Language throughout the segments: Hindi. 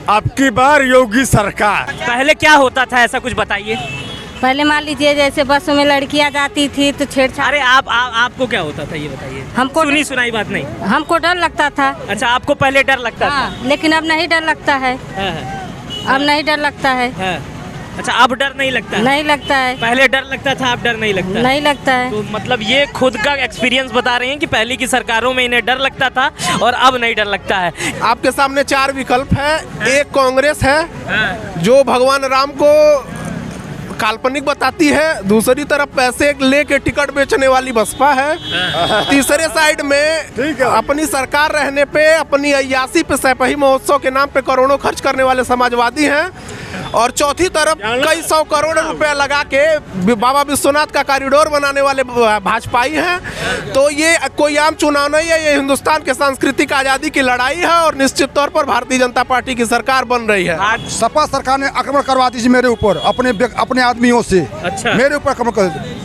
अब की बार योगी सरकार। पहले क्या होता था, ऐसा कुछ बताइए। पहले मान लीजिए जैसे बसों में लड़कियां जाती थी तो छेड़छाड़। अरे आपको क्या होता था ये बताइए। हमको सुनी सुनाई बात नहीं। हमको डर लगता था। अच्छा, आपको पहले डर लगता था। लेकिन अब नहीं डर लगता है। अब नहीं डर लगता है। अच्छा, अब डर नहीं लगता है। नहीं लगता है। पहले डर लगता था, अब डर नहीं लगता। नहीं लगता है। तो मतलब ये खुद का एक्सपीरियंस बता रहे हैं कि पहले की सरकारों में इन्हें डर लगता था और अब नहीं डर लगता है। आपके सामने 4 विकल्प है। एक कांग्रेस है जो भगवान राम को काल्पनिक बताती है, दूसरी तरफ पैसे लेके टिकट बेचने वाली बसपा है, तीसरे साइड में अपनी सरकार रहने पे अपनी अय्यासी पे सैपही महोत्सव के नाम पे करोड़ों खर्च करने वाले समाजवादी हैं, और चौथी तरफ कई 100 करोड़ रुपया लगा के बाबा विश्वनाथ का कॉरिडोर बनाने वाले भाजपाई हैं। तो ये कोई आम चुनाव नहीं है, ये हिंदुस्तान के सांस्कृतिक आज़ादी की लड़ाई है और निश्चित तौर पर भारतीय जनता पार्टी की सरकार बन रही है। आज सपा सरकार ने आक्रमण करवा दी मेरे ऊपर, अपने आदमियों से। अच्छा। मेरे ऊपर आक्रमण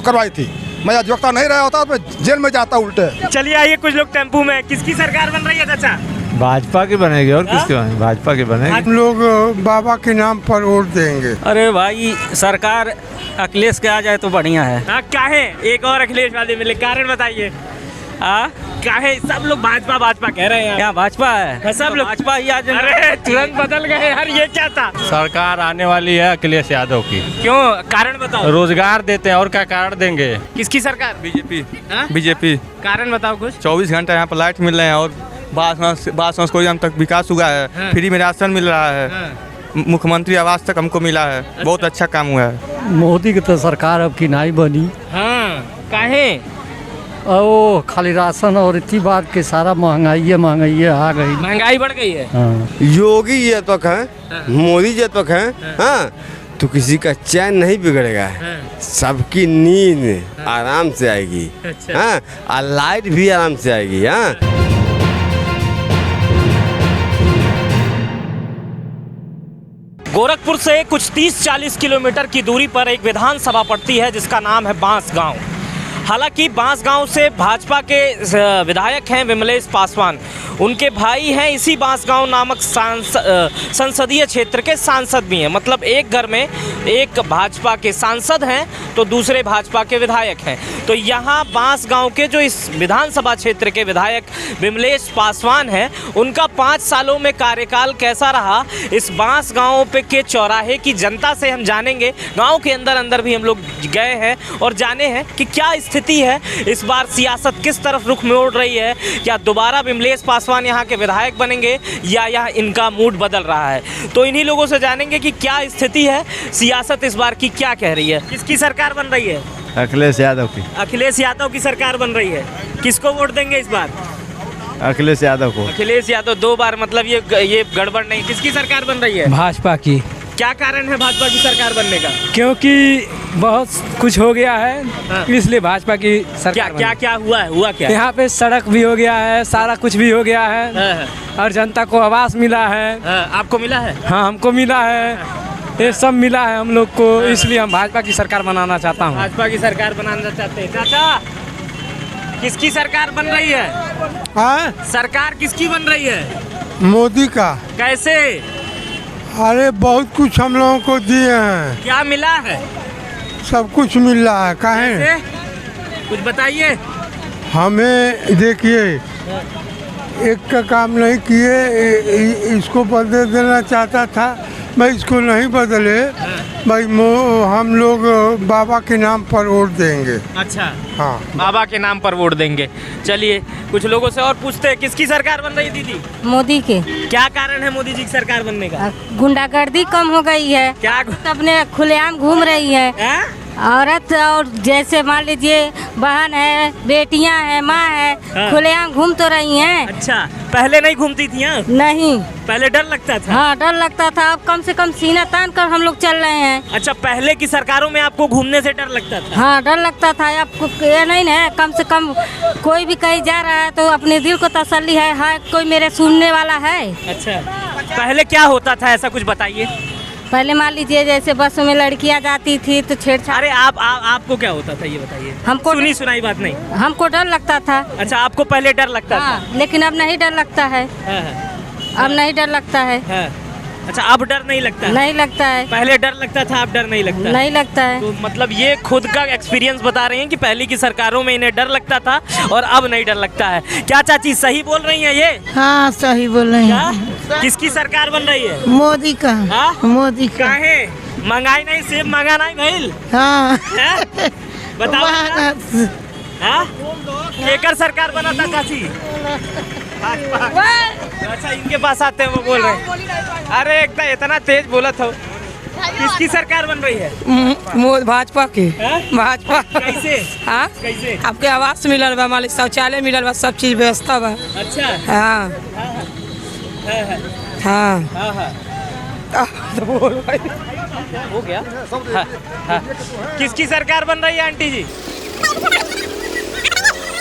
करवाई थी। मैं अधिवक्ता नहीं रहा होता तो मैं जेल में जाता उल्टे। चलिए आइए, कुछ लोग टेम्पू में। किसकी सरकार बन रही है चाचा? भाजपा की बनेगी और किसकी बनेगी? भाजपा की बनेगी। हम लोग बाबा के नाम पर वोट देंगे। अरे भाई, सरकार अखिलेश के आ जाए तो बढ़िया है। क्या है, एक और अखिलेश वाले मिले, कारण बताइए। क्या है, सब लोग भाजपा भाजपा कह रहे हैं। क्या भाजपा है? सब लोग भाजपा ही आज। अरे तुरंत बदल गए यार, ये क्या था? सरकार आने वाली है अखिलेश यादव की। क्यों, कारण बताओ। रोजगार देते हैं और क्या कारण देंगे? किसकी सरकार? बीजेपी। कारण बताओ कुछ। 24 घंटा यहाँ पर लाइट मिल रहे हैं और बास को यहाँ तक विकास हुआ है। फ्री में राशन मिल रहा है। मुख्यमंत्री आवास तक हमको मिला है। बहुत अच्छा काम हुआ है। मोदी की तो सरकार अब की नहीं बनी। काहे? ओ खाली राशन और इतनी बात के सारा महंगाई आ गई। महंगाई बढ़ गई है। योगी ये तक है, मोदी ये तक है, हाँ, तो किसी का चैन नहीं बिगड़ेगा। सबकी नींद आराम से आएगी। हाँ, और लाइट भी आराम से आएगी। हाँ, गोरखपुर से कुछ 30-40 किलोमीटर की दूरी पर एक विधानसभा पड़ती है जिसका नाम है बांसगांव। हालांकि बांसगांव से भाजपा के विधायक हैं विमलेश पासवान, उनके भाई हैं इसी बांसगांव नामक संसदीय क्षेत्र के सांसद भी हैं। मतलब एक घर में एक भाजपा के सांसद हैं तो दूसरे भाजपा के विधायक हैं। तो यहाँ बांसगांव के जो इस विधानसभा क्षेत्र के विधायक विमलेश पासवान हैं, उनका 5 सालों में कार्यकाल कैसा रहा, इस बांसगांव पे के चौराहे की जनता से हम जानेंगे। गाँव के अंदर भी हम लोग गए हैं और जाने हैं कि क्या स्थिति है, इस बार सियासत किस तरफ रुख मोड़ रही है, क्या दोबारा विमलेश पासवान यहाँ के विधायक बनेंगे या यहाँ इनका मूड बदल रहा है। तो इन्हीं लोगों से जानेंगे कि क्या स्थिति है, सियासत इस बार की क्या कह रही है। किसकी सरकार बन रही है? अखिलेश यादव की। अखिलेश यादव की सरकार बन रही है। किसको वोट देंगे इस बार? अखिलेश यादव को। अखिलेश यादव 2 बार, मतलब ये गड़बड़ नहीं। किसकी सरकार बन रही है? भाजपा की। क्या कारण है भाजपा की सरकार बनने का? क्योंकि बहुत कुछ हो गया है, इसलिए भाजपा की सरकार। क्या हुआ क्या? यहाँ पे सड़क भी हो गया है, सारा कुछ भी हो गया है, और जनता को आवास मिला है। आपको मिला है? हाँ, हमको मिला है, ये सब मिला है हम लोग को, इसलिए हम भाजपा की सरकार बनाना चाहता हूँ। भाजपा की सरकार बनाना चाहते हैं। चाचा, किसकी सरकार बन रही है? सरकार किसकी बन रही है? मोदी का। कैसे? अरे बहुत कुछ हम लोगों को दिए हैं। क्या मिला है? सब कुछ मिल रहा है। काहे? कुछ बताइए। हमें देखिए, एक का काम नहीं किए, इसको बदल देना चाहता था, मैं इसको नहीं बदले भाई। हम लोग बाबा के नाम पर वोट देंगे। अच्छा, हाँ, बाबा के नाम पर वोट देंगे। चलिए कुछ लोगों से और पूछते हैं, किसकी सरकार बन रही है दीदी? मोदी के। क्या कारण है मोदी जी की सरकार बनने का? गुंडागर्दी कम हो गई है। क्या? अपने खुलेआम घूम रही है औरत, और जैसे मान लीजिए बहन है, बेटियां हैं, माँ है, खुलेआम घूम तो रही हैं। अच्छा, पहले नहीं घूमती थी? नहीं, पहले डर लगता था। हाँ, डर लगता था। अब कम से कम सीना तान कर हम लोग चल रहे हैं। अच्छा, पहले की सरकारों में आपको घूमने से डर लगता था? हाँ, डर लगता था। आपको ये नहीं है, कम से कम कोई भी कहीं जा रहा है तो अपने दिल को तसल्ली है, हाँ कोई मेरे सुनने वाला है। अच्छा, पहले क्या होता था, ऐसा कुछ बताइए। पहले मान लीजिए जैसे बसों में लड़कियां जाती थी तो छेड़छाड़। अरे आपको क्या होता था ये बताइए। हमको सुनी सुनाई बात नहीं। हमको डर लगता था। अच्छा, आपको पहले डर लगता था। लेकिन अब नहीं डर लगता है। अब नहीं डर लगता है। अच्छा, अब डर नहीं लगता है? नहीं लगता है, पहले डर लगता था, अब डर नहीं लगता है? नहीं लगता है। तो मतलब ये खुद का एक्सपीरियंस बता रहे हैं कि पहले की सरकारों में इन्हें डर लगता था और अब नहीं डर लगता है। क्या चाची सही बोल रही हैं ये? हाँ सही बोल रहे क्या? हैं। किसकी सरकार बन रही है? मोदी का। हाँ? मोदी का। काहे महंगाई नहीं, सेब महंगा नहीं भइल? हाँ हैं? बताओ हाँ? केकर सरकार बना था चाची? अच्छा, इनके पास आते हैं, वो बोल रहे हैं। अरे एकदम इतना तेज बोला था। किसकी सरकार बन रही है? भाजपा की। हैं? भाजपा। कैसे? हाँ कैसे? आपके आवास मिलल बा, मालिक शौचालय मिलल बा, सब चीज व्यवस्था बा। अच्छा। हाँ हाँ हाँ। हो गया। हाँ, हाँ। किसकी सरकार बन रही है आंटी जी?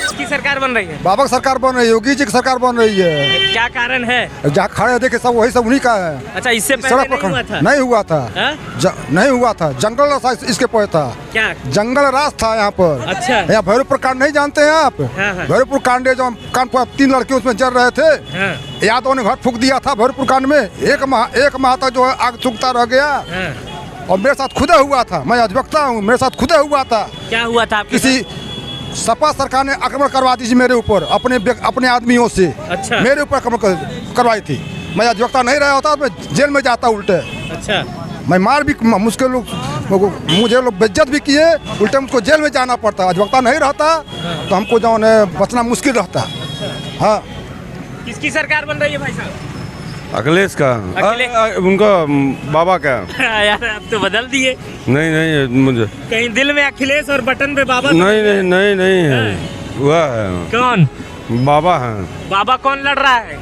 किसकी सरकार बन रही है? बाबा की सरकार बन रही है, योगी जी की सरकार बन रही है। क्या कारण है? जहाँ खड़े देखे सब वही सब उन्हीं का है। अच्छा, इससे पहले सड़क नहीं पर हुआ था? नहीं हुआ था। हाँ? नहीं हुआ था, जंगल राज इसके पे था। क्या? जंगल राज था यहाँ पर। अच्छा। यहाँ भैरवपुर कांड नहीं जानते हैं आप? हाँ, हाँ। भैरवपुर कांड जो कांड पर 3 लड़के उसमें जल रहे थे। हाँ। यादव ने घर फूक दिया था भैरवपुर कांड में। एक माह तक जो है आग सूखता रह गया। हाँ। और मेरे साथ खुदा हुआ था, मैं अधिवक्ता हूँ, मेरे साथ खुदा हुआ था। क्या हुआ था आपके किसी सपा सरकार ने आक्रमण करवा दी मेरे ऊपर, अपने आदमियों से। अच्छा। मेरे ऊपर आक्रमण करवाई थी। मैं अधिवक्ता नहीं रहा होता तो मैं जेल में जाता उल्टे। अच्छा। मैं मार भी मुझके मुझे लोग बेइज्जत भी किए, उल्टे मुझको जेल में जाना पड़ता। अधिवक्ता नहीं रहता तो हमको जो है बचना मुश्किल रहता। हाँ। किसकी सरकार बन रही है भाई साहब? अखिलेश का। उनका बाबा का। यार अब तो बदल दिए। नहीं मुझे कहीं दिल में अखिलेश और बटन पे बाबा? नहीं है। हुआ है। कौन? बाबा है। बाबा कौन लड़ रहा है?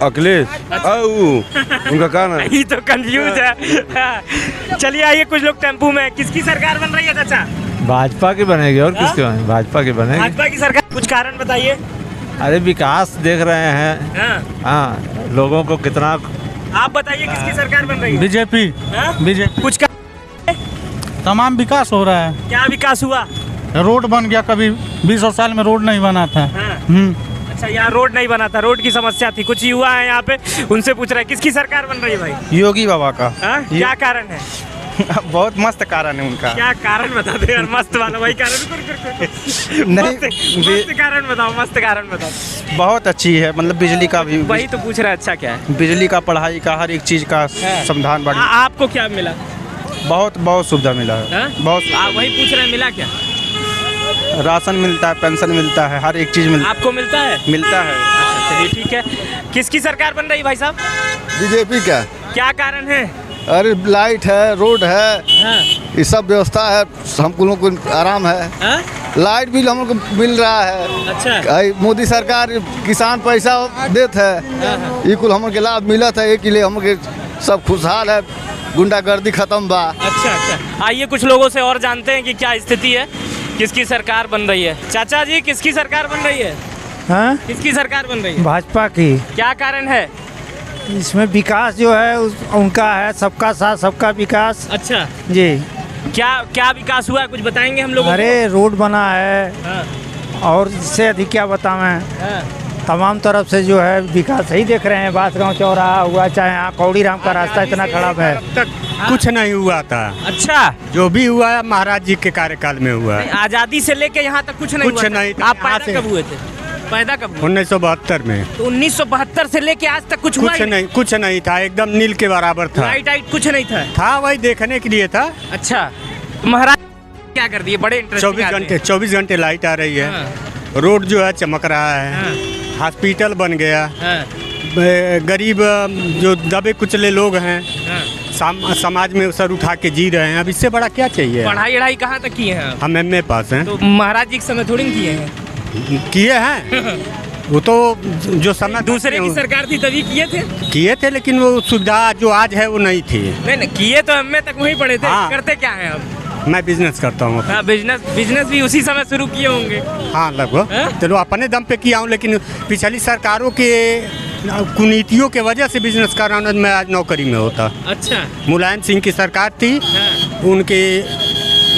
अखिलेश। उनका क्या नाम? ये तो कंफ्यूज है। चलिए आइए, कुछ लोग टेम्पू में। किसकी सरकार बन रही है चाचा? भाजपा की बनेगी और किसकी बनेगी? भाजपा की बनेगी। भाजपा की सरकार। कुछ कारण बताइए। अरे विकास देख रहे हैं। हाँ, लोगों को कितना। आप बताइए किसकी सरकार बन रही है? बीजेपी। बीजेपी। कुछ तमाम विकास हो रहा है। क्या विकास हुआ? रोड बन गया, कभी 20 साल में रोड नहीं बना था। अच्छा, यहाँ रोड नहीं बना था, रोड की समस्या थी। कुछ युवा है यहाँ पे, उनसे पूछ रहे हैं किसकी सरकार बन रही है भाई? योगी बाबा का। क्या कारण है? बहुत मस्त कारण है उनका। क्या कारण बता दे यार, मस्त वाला वही कारण। मस्त कारण बताओ, मस्त कारण बताओ। बहुत अच्छी है, मतलब बिजली का भी। वही तो पूछ रहा है। अच्छा क्या है? बिजली का, पढ़ाई का, हर एक चीज का समाधान बढ़। आपको क्या मिला? बहुत सुविधा मिला है। बहुत। वही पूछ रहे हैं, मिला क्या? राशन मिलता है, पेंशन मिलता है, हर एक चीज मिलता है। आपको मिलता है? मिलता है। चलिए ठीक है। किसकी सरकार बन रही है भाई साहब? बीजेपी का। क्या कारण है? अरे लाइट है, रोड है, ये सब व्यवस्था है, हम लोगों को आराम है। लाइट बिल हम लोग को मिल रहा है। अच्छा। मोदी सरकार किसान पैसा देते है, ये कुल हम के लाभ मिला था। एक लिए हम सब खुशहाल है, गुंडागर्दी खत्म बा। अच्छा। आइए कुछ लोगों से और जानते हैं कि क्या स्थिति है, किसकी सरकार बन रही है। चाचा जी, किसकी सरकार बन रही है? हाँ? किसकी सरकार बन रही है? भाजपा की। क्या कारण है? इसमें विकास जो है उनका है, सबका साथ सबका विकास। अच्छा जी। क्या विकास हुआ है, कुछ बताएंगे हम लोग? अरे रोड बना है। और इससे अधिक क्या बताएं। तमाम तरफ से जो है विकास ही देख रहे हैं। बांसगांव चौराहा हुआ, चाहे यहाँ कौड़ी राम का रास्ता इतना खराब है। कुछ नहीं हुआ था। अच्छा। जो भी हुआ है महाराज जी के कार्यकाल में हुआ है। आजादी से लेके यहाँ तक कुछ नहीं हुआ था। आप पैदा कब हुए थे? पैदा कब? 1972 में। तो 1972 से लेके आज तक कुछ हुआ ही नहीं? कुछ नहीं था, एकदम नील के बराबर था। लाइट कुछ नहीं था वही देखने के लिए था। अच्छा, तो महाराज क्या कर दिए? बड़े इंटरेस्टिंग। 24 घंटे लाइट आ रही है। रोड जो है चमक रहा है। हॉस्पिटल बन गया। गरीब जो दबे कुचले लोग हैं समाज में सर उठा के जी रहे हैं। अब इससे बड़ा क्या चाहिए? पढ़ाई कहाँ तक किए हैं? हम MA पास हैं। तो महाराज जी के समय थोड़ी किए हैं? किए हैं। वो तो जो समय दूसरे की सरकार थी तभी किए थे, लेकिन वो सुविधा जो आज है वो नहीं थी। नहीं किए तो MA तक वहीं पढ़े थे। करते क्या है अब? मैं बिजनेस करता हूँ। बिजनेस भी उसी समय शुरू किए होंगे? हाँ लगभग। चलो अपने दम पे किया हूँ, लेकिन पिछली सरकारों के कुनीतियों के वजह से बिजनेस कर रहा हूँ। मैं आज नौकरी में होता। अच्छा। मुलायम सिंह की सरकार थी। उनके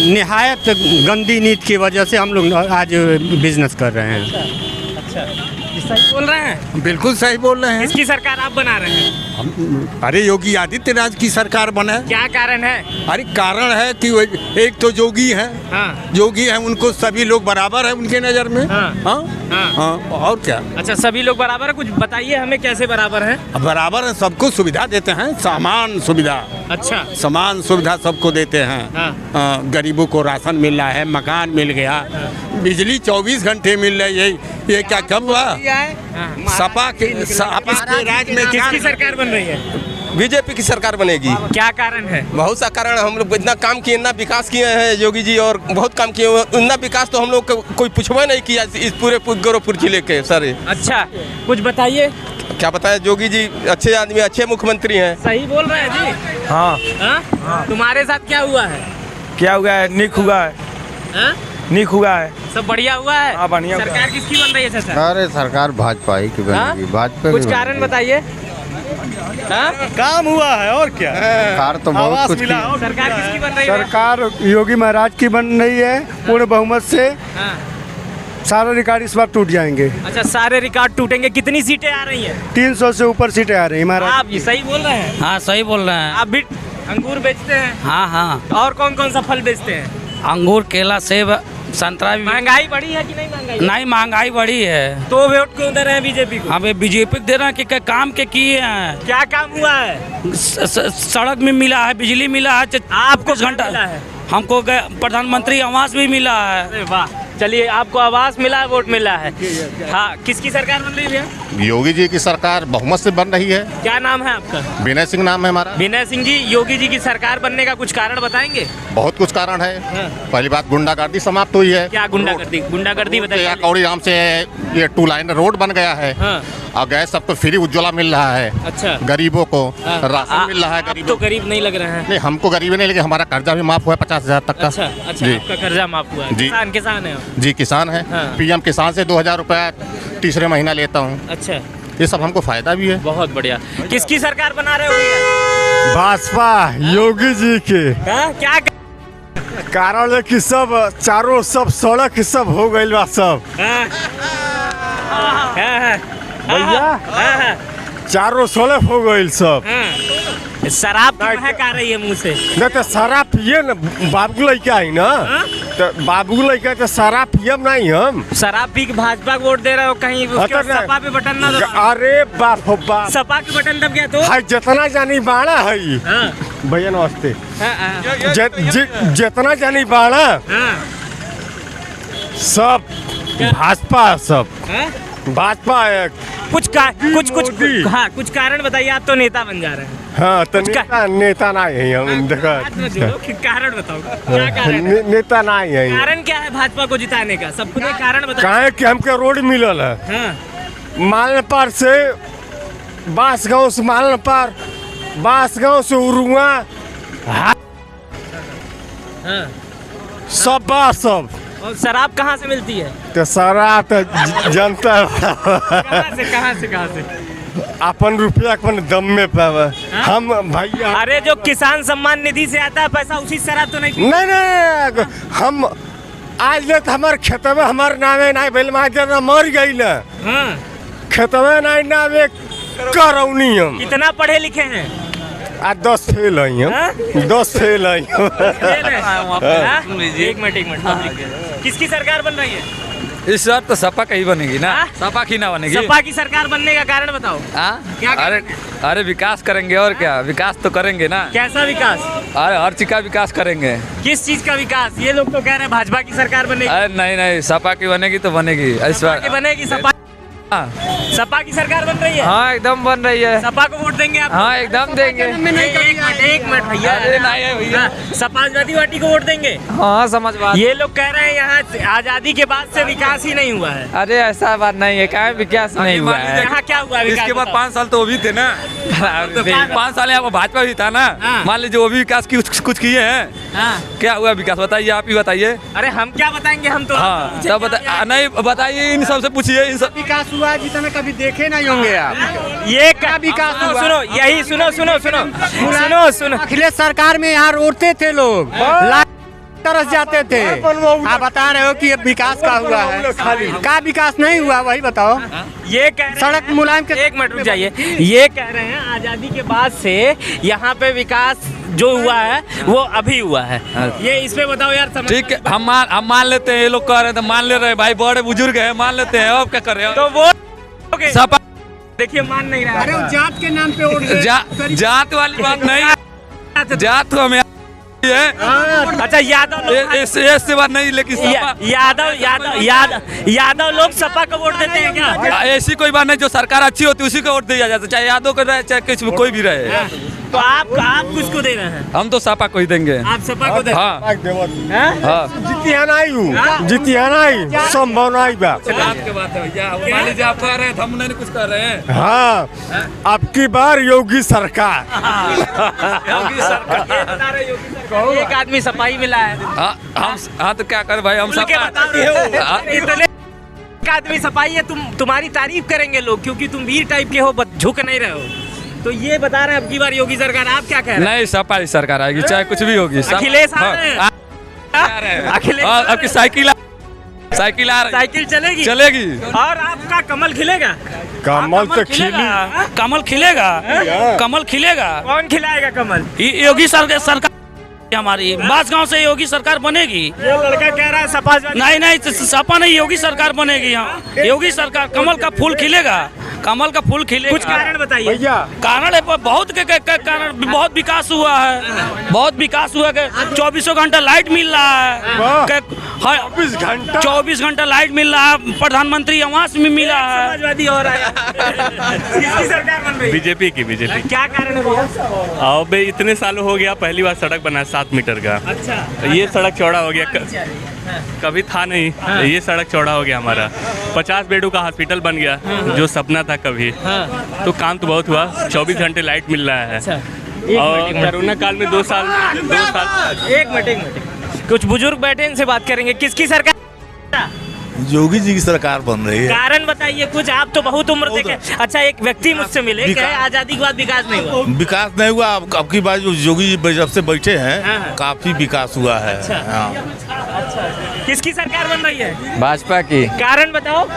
निहायत गंदी नीति की वजह से हम लोग आज बिजनेस कर रहे हैं। अच्छा। इस सही बोल रहे हैं? बिल्कुल सही बोल रहे हैं। किसकी सरकार आप बना रहे हैं? अरे योगी आदित्यनाथ की सरकार बने। क्या कारण है? अरे कारण है कि एक तो जोगी है, जोगी है, उनको सभी लोग बराबर है उनके नज़र में। हाँ, और क्या? अच्छा, सभी लोग बराबर है, कुछ बताइए हमें कैसे बराबर है? बराबर है, सबको सुविधा देते हैं, समान सुविधा। अच्छा, समान सुविधा सबको देते हैं। गरीबों को राशन मिल रहा है, मकान मिल गया, बिजली 24 घंटे मिल रही है। ये क्या कब हुआ? सपा के राज में किसकी सरकार बन रही है? बीजेपी की सरकार बनेगी। क्या कारण है? बहुत सा कारण है। हम लोग इतना काम किए, इतना विकास किए हैं योगी जी, और बहुत काम किए। इतना विकास तो हम लोग कोई पूछवा नहीं किया इस पूरे गोरखपुर जिले के सर। अच्छा, कुछ बताइए। क्या बताया? योगी जी अच्छे आदमी, अच्छे मुख्यमंत्री हैं। सही बोल रहे हैं जी। हाँ। तुम्हारे साथ क्या हुआ है? क्या हुआ है? निक हुआ है। निक हुआ है। सब बढ़िया हुआ है? हाँ, बढ़िया। सरकार किसकी बन रही है चाचा? अरे सरकार भाजपा ही की बनेगी। भाजपा। कुछ कारण बताइए। काम हुआ है और क्या? सरकार तो बहुत कुछ मिला। सरकार किसकी बन रही है? सरकार योगी महाराज की बन रही है पूर्ण बहुमत से। सारे रिकॉर्ड इस बार टूट जाएंगे। अच्छा, सारे रिकॉर्ड टूटेंगे। कितनी सीटें आ रही हैं? 300 से ऊपर सीटें आ रही हैं महाराज। आप ये सही बोल रहे हैं? हाँ सही बोल रहे हैं। आप भी अंगूर बेचते हैं? हाँ हाँ। और कौन कौन सा फल बेचते हैं? अंगूर, केला, सेब, संतरा भी। महंगाई बढ़ी है कि नहीं महंगाई? नहीं, महंगाई बढ़ी है। तो वोट क्यों दे रहे हैं बीजेपी को? हमें बीजेपी दे रहे हैं कि काम के किए हैं। क्या काम हुआ है? सड़क में मिला है, बिजली मिला है। आपको घंटा मिला है? हमको प्रधानमंत्री आवास भी मिला है। अरे वाह, चलिए, आपको आवास मिला है, वोट मिला है। हाँ, किसकी सरकार बन रही है? योगी जी की सरकार बहुमत से बन रही है। क्या नाम है आपका? विनय सिंह नाम है हमारा। विनय सिंह जी, योगी जी की सरकार बनने का कुछ कारण बताएंगे? बहुत कुछ कारण है। पहली बात, गुंडागर्दी समाप्त हुई है। क्या गुंडागर्दी? गुंडागर्दी बताइए। कौड़ी राम से ये 2 लाइन रोड बन गया है। और गैस सबको फ्री उज्ज्वला मिल रहा है। अच्छा, गरीबों को राशन मिल रहा है। गरीब तो गरीब नहीं लग रहे हैं। नहीं, हमको गरीब नहीं लगे, हमारा कर्जा भी माफ हुआ है 50,000 तक का। अच्छा, आपका कर्जा माफ हुआ है? जी। किसान है? जी, किसान है। PM किसान से 2000 रुपया तीसरे महीना लेता हूँ। अच्छा, ये सब हमको फायदा भी है। बहुत बढ़िया। किसकी सरकार बना रहे हो भैया? भाजपा योगी जी के। क्या कारण है कि सब चारों सब सड़क सब हो गई बा सब। भैया चारों सड़क हो गई सब। शराब की महक आ रही है मुंह से। नहीं तो शराब पिए न, बाबू लड़का है ना, तो बाबू लड़का तो शराब पियम नहीं हम। शराब पी के भाजपा को वोट दे रहे हो, कहीं उसके सपा पे बटन ना दबाओ। अरे बाप हो बाप, सपा के बटन दब गया तो जितना जानी बाड़ा है भैया नमस्ते। जितना जानी बाड़ा सब भाजपा, सब भाजपा है। कुछ हाँ, कुछ कारण बताइए। आप तो नेता बन जा रहे हैं। हाँ, तो नेता नहीं है हम। देखो कारण बताओ, क्या कारण? नेता नहीं है। कारण क्या है भाजपा को जिताने का? सब कुछ कारण बताओ। काहे कि हमके रोड मिलल है। मालनपार से बांसगांव से मालनपार, बांसगांव से उरुआ, सब बात सब। और शराब कहाँ से मिलती है? तो शराब तो जनता कहाँ से अपन रुपया अपन दम में पावे। हम भैया, अरे जो किसान सम्मान निधि से आता है पैसा, उसी शराब तो नहीं? नहीं, हम आज ले तो हमारे खेतवे हमारे नामे नहीं भेल, मर गई ना। खेतवे नहीं नामे करौनी हम। कितना पढ़े लिखे हैं? 10 फेल है हम। 10 फेल है। एक मिनट। किसकी सरकार बन रही है इस बार? तो सपा की ही बनेगी ना। सपा की ना बनेगी। सपा की सरकार बनने का कारण बताओ। क्या? अरे विकास करेंगे और क्या, विकास तो करेंगे ना। कैसा विकास? अरे हर चीज का विकास करेंगे। किस चीज का विकास? ये लोग तो कह रहे हैं भाजपा की सरकार बनेगी। अरे नहीं, सपा की बनेगी तो बनेगी इस बार। बनेगी सपा। सपा की सरकार बन रही है? हाँ, एकदम बन रही है। सपा को वोट देंगे आप? हाँ, एकदम देंगे। एक मिनट भैया। अरे नहीं है भैया। समाजवादी पार्टी को वोट देंगे? हाँ, समाजवादी। ये लोग कह रहे हैं यहाँ आजादी के बाद से विकास ही नहीं हुआ है। अरे ऐसा बात नहीं है, क्या विकास नहीं हुआ है। यहाँ क्या हुआ? इसके बाद 5 साल तो वो भी थे ना। 5 साल यहाँ भाजपा भी था ना। मान लीजिए वो भी विकास की कुछ किए हैं। क्या हुआ विकास? बताइए, आप ही बताइए। अरे हम क्या बताएंगे, हम तो। हाँ, तब नहीं बताइए, इन सबसे पूछिए। इन सब विकास हुआ जितना कभी देखे नहीं होंगे आप। ये क्या विकास हुआ? सुनो, यही सुनो। अखिलेश सरकार में यहाँ रोते थे लोग, तरस जाते थे। आप बता रहे हो कि ये विकास का हुआ है, का विकास नहीं हुआ वही बताओ। ये कह रहे सड़क मुलायम के, एक मिनट रुक जाइए, ये कह रहे हैं आज़ादी के बाद से यहाँ पे विकास जो हुआ है वो अभी हुआ है। ये इस पे बताओ यार। ठीक है, हम मान लेते हैं, ये लोग कह रहे हैं तो मान ले रहे हैं भाई, बड़े बुजुर्ग है मान लेते हैं, अब क्या कर रहे हो। तो वो सपा देखिए मान नहीं रहा। अरे जात के नाम पे वोट जात वाली बात नहीं, जात तो हमें अच्छा यादव ऐसे बात नहीं, लेकिन यादव लोग सपा को वोट देते हैं क्या? ऐसी कोई बात नहीं, जो सरकार अच्छी होती है उसी को वोट दिया जाता है, चाहे यादव को रहे चाहे कोई भी रहे। तो आप किसको दे रहे हैं? हम तो सपा को ही देंगे। आप सपा को दे? हाँ जितिया नहीं संभव नहीं बा। के बात है भैया, मान लीजिए आप कह रहे हैं, हम नहीं कुछ कर रहे हैं। हाँ, अब की बार योगी सरकार। योगी सरकार, एक आदमी सफाई मिला है। हाँ तो क्या कर भाई, हम इतने एक आदमी सफाई है, तुम्हारी तारीफ करेंगे लोग क्योंकि तुम वीर टाइप के हो, झुक नहीं रहे हो। तो ये बता रहे हैं अब की बार योगी सरकार, आप क्या कह रहे हैं? नहीं, सपा ही सरकार आएगी चाहे कुछ भी होगी। अखिलेश आ रहे हैं, अखिलेश आपकी साइकिल आ रही, साइकिल चलेगी और आपका कमल खिलेगा। कमल तो कमल खिलेगा, कमल खिलेगा। कौन खिलाएगा कमल? योगी सरकार हमारी बांसगांव से योगी सरकार बनेगी। ये लड़का कह रहा है सपा नहीं, सपा नहीं, योगी सरकार बनेगी। यहाँ योगी सरकार, कमल का फूल खिलेगा, कमल का फूल खिलेगा। कुछ कारण बताइए। कारण है बहुत कारण, बहुत विकास हुआ है, बहुत विकास हुआ है। 24 घंटा लाइट मिल रहा है, 24 घंटा लाइट मिल रहा है, प्रधानमंत्री आवास में मिला है। समाजवादी हो रहा है। किसकी सरकार बन रही है? बीजेपी की। क्या कारण है भैया? अब इतने सालों हो गया, पहली बार सड़क बना 7 मीटर का। अच्छा, ये सड़क चौड़ा हो गया, कभी था नहीं। ये सड़क चौड़ा हो गया हमारा, 50 बेडों का हॉस्पिटल बन गया, जो सपना था कभी। तो काम तो बहुत हुआ, 24 घंटे लाइट मिल रहा है। और कोरोना काल में 2 साल। एक मिनट कुछ बुजुर्ग बैठे, इनसे बात करेंगे। किसकी सरकार? योगी जी की सरकार बन रही है। कारण बताइए कुछ, आप तो बहुत उम्र देखे। अच्छा, एक व्यक्ति मुझसे मिले, कहे आजादी के बाद विकास नहीं हुआ। विकास नहीं हुआ, अब की बार जो योगी जी जब से बैठे हैं काफी विकास हुआ है। अच्छा। किसकी सरकार बन रही है? भाजपा की। कारण बताओ।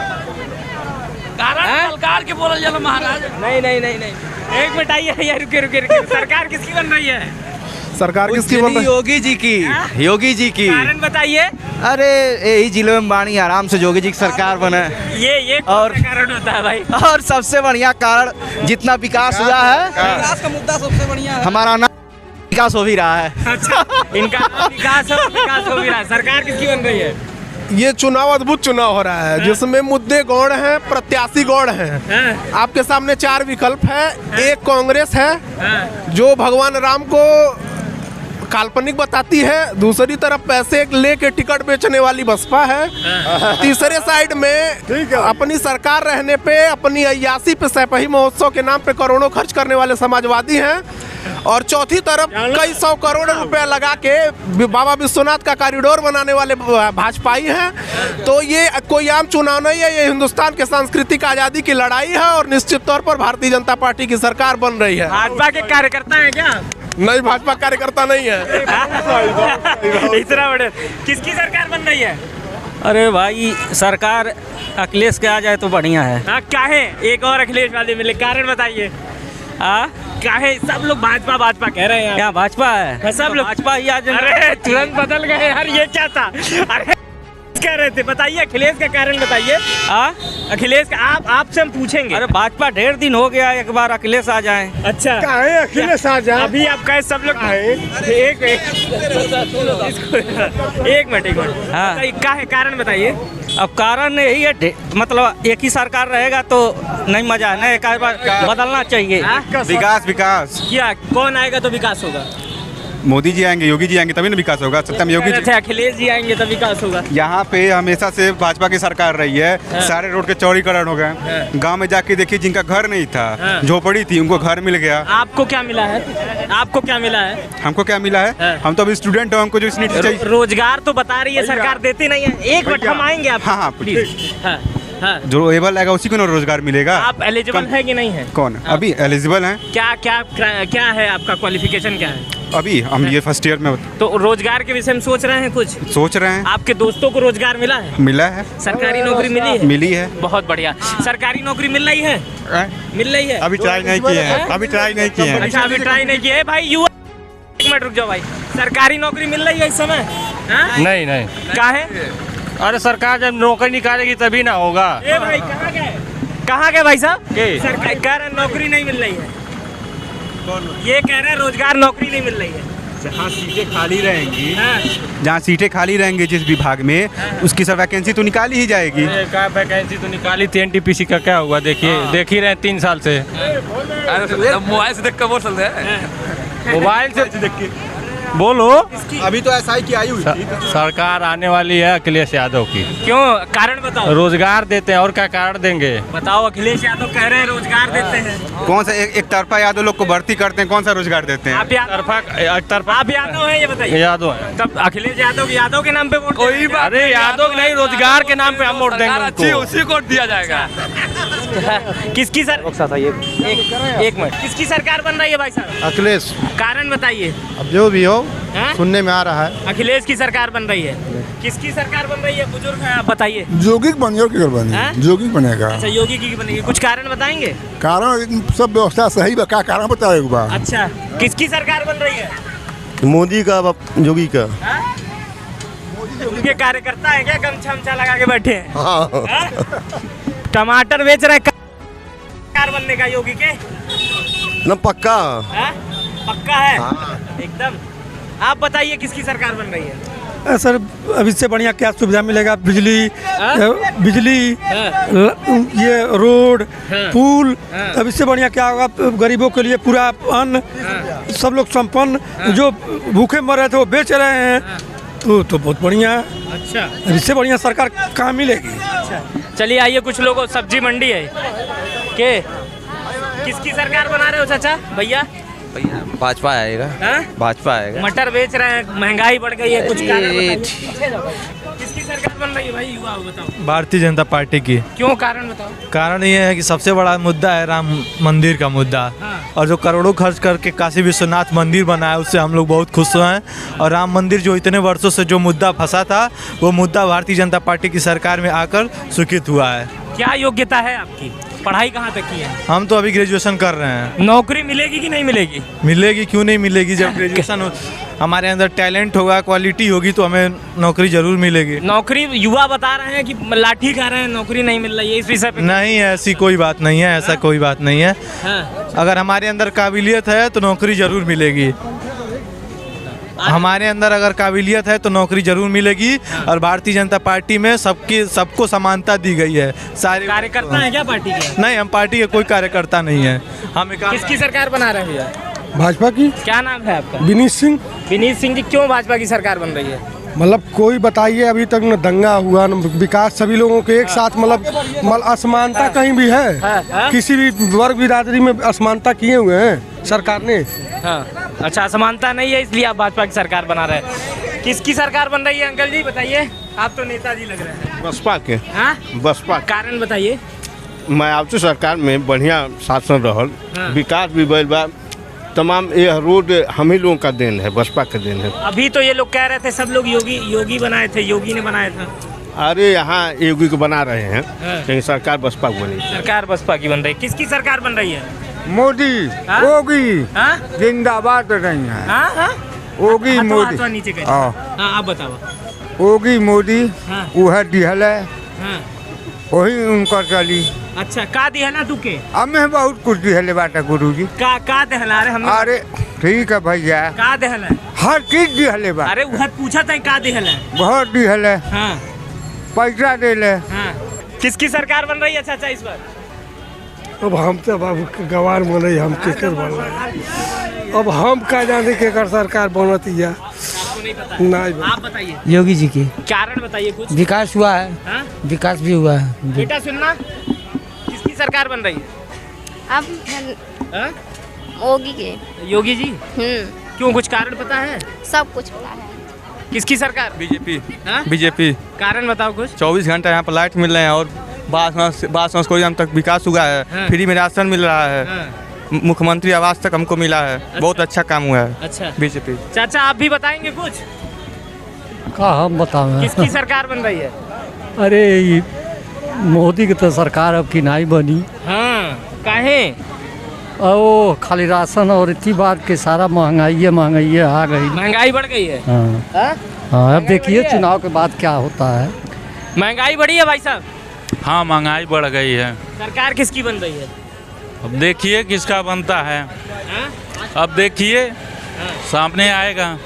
सरकार के बोला चलो महाराज। नहीं, एक मिनट आइए, रुके। सरकार किसकी बन रही है? सरकार किसकी बन रही है? योगी जी की। योगी जी की। कारण बताइए। अरे यही जिले में बाणी आराम से योगी जी की सरकार बने। ये और कारण होता है भाई। और सबसे बढ़िया कारण जितना विकास हुआ है, विकास का मुद्दा सबसे बढ़िया है। हमारा नाम विकास हो भी रहा है। अच्छा, इनका विकास हो भी रहा है। सरकार किसकी बन रही है? ये चुनाव अद्भुत चुनाव हो रहा है, जिसमें मुद्दे गौड़ हैं, प्रत्याशी गौड़ हैं। आपके सामने 4 विकल्प है। एक कांग्रेस है जो भगवान राम को काल्पनिक बताती है, दूसरी तरफ पैसे लेके टिकट बेचने वाली बसपा है, तीसरे साइड में अपनी सरकार रहने पे, अपनी अय्यासी पे, सैपही महोत्सव के नाम पे करोड़ों खर्च करने वाले समाजवादी हैं, और चौथी तरफ कई 100 करोड़ रुपए लगा के बाबा विश्वनाथ का कॉरिडोर बनाने वाले भाजपाई हैं। तो ये कोई आम चुनाव नहीं है, ये हिंदुस्तान के सांस्कृतिक आज़ादी की लड़ाई है, और निश्चित तौर पर भारतीय जनता पार्टी की सरकार बन रही है। भाजपा के कार्यकर्ता है क्या? नहीं, भाजपा कार्यकर्ता नहीं है। इतना बड़े। किसकी सरकार बन रही है? अरे भाई, सरकार अखिलेश के आ जाए तो बढ़िया है। क्या है? एक और अखिलेश वाले मिले, कारण बताइए। क्या है? सब लोग भाजपा कह रहे हैं। क्या भाजपा है? सब लोग भाजपा ही आज। अरे तुरंत बदल गए यार, ये क्या था? अरे कह रहे थे, बताइए अखिलेश का कारण बताइए। अखिलेश का आपसे हम पूछेंगे। अरे भाजपा ढेर दिन हो गया, एक बार अखिलेश आ जाए। अच्छा, काहे अखिलेश आ जाए? अभी आप कहे सब लोग एक मिनट। हाँ, क्या है कारण बताइए। अब कारण यही है, मतलब एक ही सरकार रहेगा तो नहीं मजा है ना, एक बार बदलना चाहिए। विकास क्या कौन आएगा तो विकास होगा? मोदी जी आएंगे, योगी जी आएंगे तभी ना विकास होगा। सत्ता में योगी जी, अखिलेश जी आएंगे तब विकास होगा। यहाँ पे हमेशा से भाजपा की सरकार रही है। सारे रोड के चौड़ीकरण हो गए। गांव में जाके देखिए, जिनका घर नहीं था, झोपड़ी थी, उनको घर मिल गया। आपको क्या मिला है? हमको क्या मिला है? हम तो अभी स्टूडेंट हो, हमको जो रोजगार तो बता रही है सरकार, देती नहीं है। एक मिनट हम आएंगे आप। हाँ, हाँ। जो एबल आएगा उसी को ना रोजगार मिलेगा। आप एलिजिबल है कि नहीं है? कौन? अभी एलिजिबल हैं। क्या है आपका क्वालिफिकेशन क्या है? अभी हम ये फर्स्ट ईयर में। तो रोजगार के विषय में सोच रहे हैं कुछ? सोच रहे हैं। आपके दोस्तों को रोजगार मिला है? मिला है। सरकारी नौकरी मिली है? मिली है। बहुत बढ़िया। सरकारी नौकरी मिल रही है? मिल रही है? अभी ट्राई नहीं किए हैं। अभी ट्राई नहीं किए हैं। अच्छा, अभी ट्राई नहीं किए भाई। युवा, एक मिनट रुक जाओ भाई। सरकारी नौकरी मिल रही है इस समय? नहीं नहीं। क्या है? अरे सरकार जब नौकरी निकालेगी तभी ना होगा। ए भाई कहाँ गए भाई साहब? सरकार कह रहे नौकरी नहीं मिल रही है। ये कह रहे हैं रोजगार नौकरी नहीं मिल रही है। जहाँ सीटें खाली रहेंगी, जहाँ सीटें खाली रहेंगी जिस विभाग में, उसकी सब वैकेंसी तो निकाली ही जाएगी। क्या वैकेंसी तो निकाली थी। एनटीपीसी का क्या हुआ देखिए, देख ही रहे 3 साल से। मोबाइल से देख कर बोल सकते हैं। मोबाइल से देख के बोलो। अभी तो एसआई की आई हुई थी। सरकार आने वाली है अखिलेश यादव की। क्यों? कारण बताओ। रोजगार देते हैं और क्या कारण देंगे? बताओ। अखिलेश यादव कह रहे हैं रोजगार देते हैं। कौन सा एक तरफा यादव लोग को भर्ती करते हैं, कौन सा रोजगार देते हैं? आप यादव हैं ये बताइए। यादव है। तब अखिलेश यादव के नाम पे वोट? कोई बात। अरे यादव नहीं, रोजगार के नाम पे हम वोट देंगे। उसी को दिया जाएगा। किसकी सर एक मिनट, किसकी सरकार बन रही है भाई साहब? अखिलेश। कारण बताइए। अब जो भी हो सुनने में आ रहा है अखिलेश की सरकार बन रही है। किसकी सरकार बन रही है? बुजुर्ग हैं आप बताइए। जोगी बनेगा। जोगी बनेगा। अच्छा, योगी की बनेगी। कुछ कारण बताएंगे? कारण सब व्यवस्था सही बा। क्या कारण बताएगा? अच्छा, किसकी सरकार बन रही है? मोदी का, जोगी का। मोदी के कार्यकर्ता है क्या? गमछा लगा के बैठे हैं। टमाटर बेच रहे सरकार बनने का योगी के? न पक्का। पक्का है एकदम। आप बताइए किसकी सरकार बन रही है? सर अब इससे बढ़िया क्या सुविधा मिलेगा? बिजली ये रोड पुल। अब इससे बढ़िया क्या होगा? गरीबों के लिए पूरा अन्न, सब लोग संपन्न। जो भूखे मर रहे थे वो बेच रहे हैं। तो बहुत बढ़िया है। अच्छा, इससे बढ़िया सरकार कहाँ मिलेगी? चलिए आइए, कुछ लोगों, सब्जी मंडी है के किसकी सरकार बना रहे हो चाचा? भैया भाजपा आएगा। भाजपा आएगा। मटर बेच रहे हैं, महंगाई बढ़ गई है। कुछ कारण बताइए। किसकी सरकार बन रही है भाई? युवा बताओ। भारतीय जनता पार्टी की। क्यों? कारण बताओ। कारण ये है कि सबसे बड़ा मुद्दा है राम मंदिर का मुद्दा। और जो करोड़ों खर्च करके काशी विश्वनाथ मंदिर बना है उससे हम लोग बहुत खुश हैं। और राम मंदिर जो इतने वर्षों से जो मुद्दा फंसा था, वो मुद्दा भारतीय जनता पार्टी की सरकार में आकर स्वीकृत हुआ है। क्या योग्यता है आपकी? पढ़ाई कहाँ तक की है? हम तो अभी ग्रेजुएशन कर रहे हैं। नौकरी मिलेगी कि नहीं मिलेगी? मिलेगी, क्यों नहीं मिलेगी? जब ग्रेजुएशन हमारे अंदर टैलेंट होगा, क्वालिटी होगी तो हमें नौकरी जरूर मिलेगी। नौकरी युवा बता रहे हैं कि लाठी खा रहे हैं, नौकरी नहीं मिल रही है, इस विषय पे? नहीं, ऐसी कोई बात नहीं है। ऐसा कोई बात नहीं है। अगर हमारे अंदर काबिलियत है तो नौकरी जरूर मिलेगी। हमारे अंदर अगर काबिलियत है तो नौकरी जरूर मिलेगी। और भारतीय जनता पार्टी में सबको समानता दी गई है। सारे कार्यकर्ता हैं क्या पार्टी के? नहीं, हम पार्टी के कोई कार्यकर्ता नहीं है। हम किसकी सरकार बना रहे हैं भैया? भाजपा की। क्या नाम है आपका? विनीत सिंह। विनीत सिंह जी, क्यों भाजपा की सरकार बन रही है? मतलब कोई बताइए, अभी तक न दंगा हुआ न विकास, सभी लोगों के एक साथ। मतलब असमानता कहीं भी है? किसी भी वर्ग बिरादरी में असमानता किए हुए हैं सरकार ने? अच्छा, असमानता नहीं है इसलिए आप भाजपा की सरकार बना रहे हैं। किसकी सरकार बन रही है अंकल जी बताइए? आप तो नेताजी लग रहे हैं। बसपा के। बसपा। कारण बताइए। मैं आपसे सरकार में बढ़िया शासन रहल, विकास भी बढ़ बा। तमाम ये रोड हम ही लोगों का देन है, बसपा का देन है। अभी तो ये लोग कह रहे थे सब लोग योगी बनाए थे, योगी ने बनाया था। अरे यहाँ योगी को बना रहे हैं, लेकिन सरकार बसपा को बनी। सरकार बसपा की बन रही है। किसकी सरकार बन रही है? मोदी। योगी जिंदाबाद रही है। योगी मोदी। नीचे आप बताओ। योगी मोदी वह दिहल है, वही उनका चली। अच्छा, का दिहला तू के? हमें बहुत कुछ दिहले बाटा गुरुजी। का दिहला रे हमने? अरे ठीक है भैया। का दिहला? हर चीज दिहले बा। अरे वह पूछा था का दिहला? बहुत दिहले। पैसा देले। किसकी सरकार बन रही है चाचा इस बार? अब हम तो बाबू गवार बने, हम केकर बन रहे। अब हम का जाने केकर सरकार बनती है? नहीं। आप बताइए। योगी जी की। कारण बताइए कुछ। विकास हुआ है। विकास भी हुआ है। बेटा सुनना, किसकी सरकार बन रही है? अब योगी के। योगी जी? क्यों? कुछ कारण पता है? सब कुछ पता है। किसकी सरकार? बीजेपी। बीजेपी। कारण बताओ कुछ। 24 घंटा यहाँ पर लाइट मिल रहे हैं और बास को हम तक विकास हुआ है, फ्री में राशन मिल रहा है, मुख्यमंत्री आवास तक हमको मिला है। बहुत अच्छा काम हुआ है। अच्छा बीजेपी। चाचा आप भी बताएंगे कुछ? का हम बताएं किसकी सरकार बन रही है? अरे मोदी की तो सरकार अब की नहीं बनी। हाँ काहे? ओ खाली राशन और इतनी बात के सारा महंगाई आ गई। महंगाई बढ़ गई है। हाँ अब देखिए चुनाव के बाद क्या होता है। महंगाई बढ़ी है भाई साहब? हाँ महंगाई बढ़ गई है। सरकार किसकी बन रही है? अब देखिए किसका बनता है। अब देखिए सामने आएगा।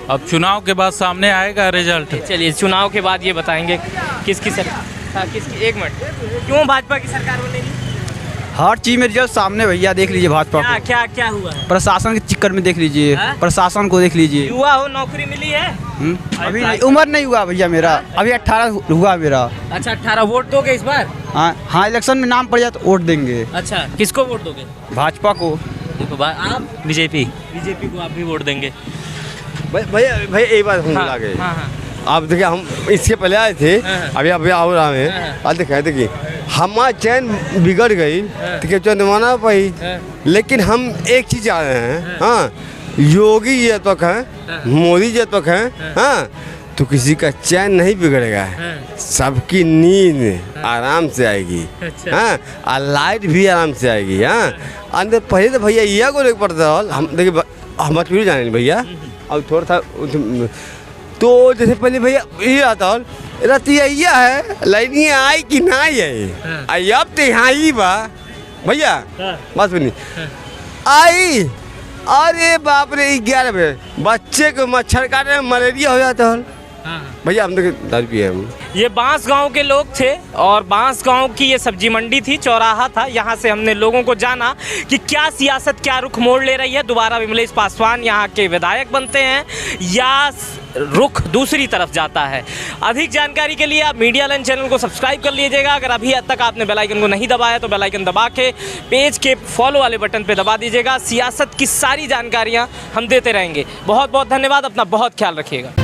अब चुनाव के बाद सामने आएगा रिजल्ट। चलिए चुनाव के बाद ये बताएंगे किसकी सरकार, किसकी। एक मिनट, क्यों भाजपा की सरकार बनेगी? हर चीज में रिजल्ट सामने भैया, देख लीजिए भाजपा को। क्या हुआ? प्रशासन के चक्कर में देख लीजिए, प्रशासन को देख लीजिए। युवा हो, नौकरी मिली है? अभी उम्र नहीं हुआ भैया मेरा, अभी 18 हुआ मेरा। अच्छा 18, वोट दोगे इस बार? हाँ इलेक्शन में नाम पड़ जाए तो वोट देंगे। अच्छा किसको वोट दोगे? भाजपा को। आप? बीजेपी को आप भी वोट देंगे? भैया एक बात हम लागे। आप देखिए हम इससे पहले आए थे, अभी आओ रहा है। आज देखिए हमारा चैन बिगड़ गई तो क्या चैन माना पाई, लेकिन हम एक चीज आ रहे हैं। हाँ योगी जी जब तक है, मोदी जब तक है, हाँ तो किसी का चैन नहीं बिगड़ेगा। सबकी नींद आराम से आएगी। हाँ और लाइट भी आराम से आएगी। हाँ अंदर पहले तो भैया यह को पड़ता है। हम देखिए हम मजबूरी जाने भैया, अब थोड़ा था तो जैसे पहले भैया ये आता रतिया है लाइनिया आई कि ना आई, अब तो यहाँ ही बा भैया बस सुनी आई। अरे बाप रे 11 बजे बच्चे को मच्छर काटने में मलेरिया हो जाता है भैया। हम देखिए दारू पिए हम। ये बांसगांव के लोग थे और बांसगांव की ये सब्जी मंडी थी, चौराहा था। यहाँ से हमने लोगों को जाना कि क्या सियासत क्या रुख मोड़ ले रही है। दोबारा विमलेश पासवान यहाँ के विधायक बनते हैं या रुख दूसरी तरफ जाता है। अधिक जानकारी के लिए आप मीडिया लंच चैनल को सब्सक्राइब कर लीजिएगा। अगर अभी तक आपने बेल आइकन को नहीं दबाया तो बेल आइकन दबा के पेज के फॉलो वाले बटन पे दबा दीजिएगा। सियासत की सारी जानकारियाँ हम देते रहेंगे। बहुत बहुत धन्यवाद, अपना बहुत ख्याल रखिएगा।